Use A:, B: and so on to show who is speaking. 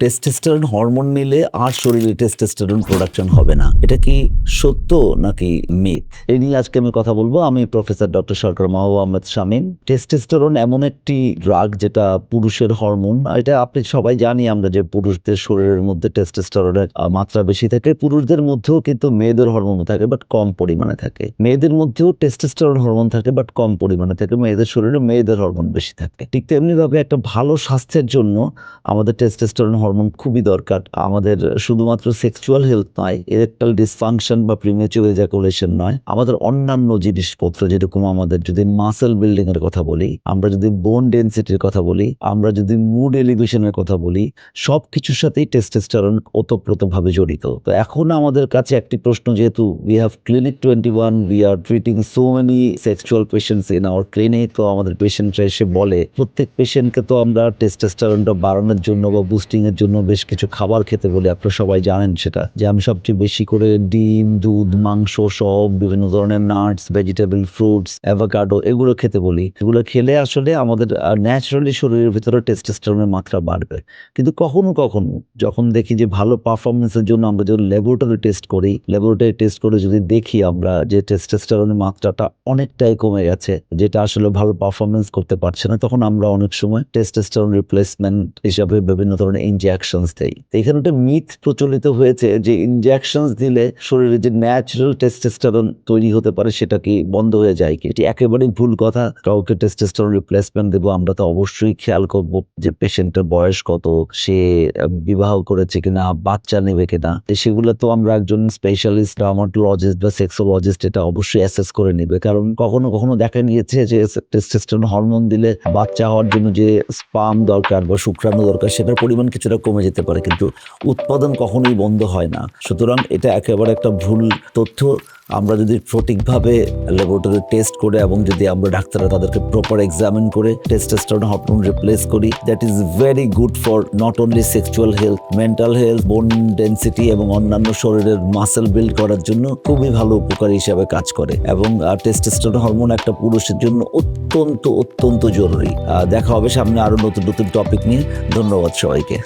A: Testosterone hormone নিলে আর শরীরে testosterone production হবে না, এটা কি সত্য নাকি মিথ? এই নিয়ে আজকে আমি কথা বলবো। আমি প্রফেসর ডক্টর সরকার মাহবুব আহমেদ শামীম। টেস্টোস্টেরন এমন একটি ড্রাগ যেটা পুরুষের হরমোন। এটা আপনি সবাই জানি আমরা যে পুরুষদের শরীরের মধ্যে টেস্টোস্টেরনের মাত্রা বেশি থাকে। পুরুষদের মধ্যেও কিন্তু মেয়েদের হরমোন থাকে, বাট কম পরিমাণে থাকে। মেয়েদের মধ্যেও টেস্টোস্টেরন হরমোন থাকে, বাট কম পরিমাণে থাকে। মেয়েদের শরীরে মেয়েদের হরমোন বেশি থাকে। ঠিক তেমনি ভাবে একটা ভালো স্বাস্থ্যের জন্য আমাদের টেস্টোস্টেরন হরমোন খুবই দরকার। আমাদের শুধুমাত্র সেক্সুয়াল হেলথ নয়, ইরেকটাইল ডিসফাংশন বা প্রিমেচুর এজাকুলেশন নয়, আমাদের অন্যান্য জিনিসপত্র, যেরকম আমাদের যদি মাসেল বিল্ডিং এর কথা বলি, আমরা যদি বোন ডেন্সিটির কথা বলি, আমরা যদি মুড এলিভেশনের কথা বলি, সবকিছুর সাথেই টেস্টোস্টেরন ওতপ্রোতভাবে জড়িত। তো এখন আমাদের কাছে একটি প্রশ্ন, যেহেতু we have clinic 21, we are treating so many sexual patients in our clinic. তো আমাদের পেশেন্টরা এসে বলে, প্রত্যেক পেশেন্টকে তো আমরা টেস্টোস্টেরনটা বাড়ানোর জন্য বা বুস্টিং এর জন্য বেশ কিছু খাবার খেতে বলি। আপনারা সবাই জানেন সেটা, যে আমি সবচেয়ে বেশি করে ডিম, দুধ, মাংস সব বিভিন্ন ধরনের নাটস, ভেজিটেবল, ফ্রুটস, অ্যাভোকাডো এগুলো খেতে বলি। এগুলো খেলে আসলে আমাদের ন্যাচারালি শরীরের ভিতরে টেস্টোস্টেরনের মাত্রা বাড়বে। কিন্তু কখনো কখনো যখন দেখি যে ভালো পারফরমেন্সের জন্য আমরা যখন ল্যাবরেটরি টেস্ট করে যদি দেখি আমরা যে টেস্টোস্টেরনের মাত্রাটা অনেকটাই কমে গেছে, যেটা আসলে ভালো পারফরমেন্স করতে পারছে না, তখন আমরা অনেক সময় টেস্টোস্টেরন রিপ্লেসমেন্ট হিসাবে বিভিন্ন ধরনের ইনজেকশনস দেই। এখানে একটা মিথ প্রচলিত হয়েছে যে ইনজেকশনস দিলে শরীরে যে ন্যাচারাল টেস্টোস্টেরন তৈরি হতে পারে সেটা কি বন্ধ হয়ে যায় কি? এটি একেবারেই ভুল কথা। কাউকে টেস্টোস্টেরন রিপ্লেসমেন্ট দেবো, আমরা তো অবশ্যই খেয়াল করব যে পেশেন্টের বয়স কত, সে বিবাহ করেছে কিনা, বাচ্চা নেবে কিনা। সেগুলো তো আমরা একজন স্পেশালিস্ট, ডার্মাটোলজিস্ট বা সেক্সোলজিস্ট এটা অবশ্যই অ্যাসেস করে নেবে। কারণ কখনো কখনো দেখা গিয়েছে যে টেস্টোস্টেরন হরমোন দিলে বাচ্চা হওয়ার জন্য যে স্পার্ম দরকার বা শুক্রাণু দরকার, সেটার পরিমাণ কিছুটা কমে যেতে পারে, কিন্তু উৎপাদন কখনোই বন্ধ হয় না। সুতরাং এটা একেবারে একটা ভুল তথ্য। আমরা যদি সঠিকভাবে ল্যাবরেটরি টেস্ট করে এবং যদি আমরা ডাক্তাররা তাদেরকে প্রপার এক্সামিন করে টেস্টোস্টেরন হরমোন রিপ্লেস করি, that is very good for not only sexual health, mental health, বোন ডেন্সিটি এবং অন্যান্য শরীরের মাসেল বিল্ড করার জন্য খুবই ভালো উপকারী হিসাবে কাজ করে। এবং টেস্টোস্টেরন হরমোন একটা পুরুষের জন্য অত্যন্ত অত্যন্ত জরুরি। দেখা হবে সামনে আরো নতুন নতুন টপিক নিয়ে। ধন্যবাদ সবাইকে।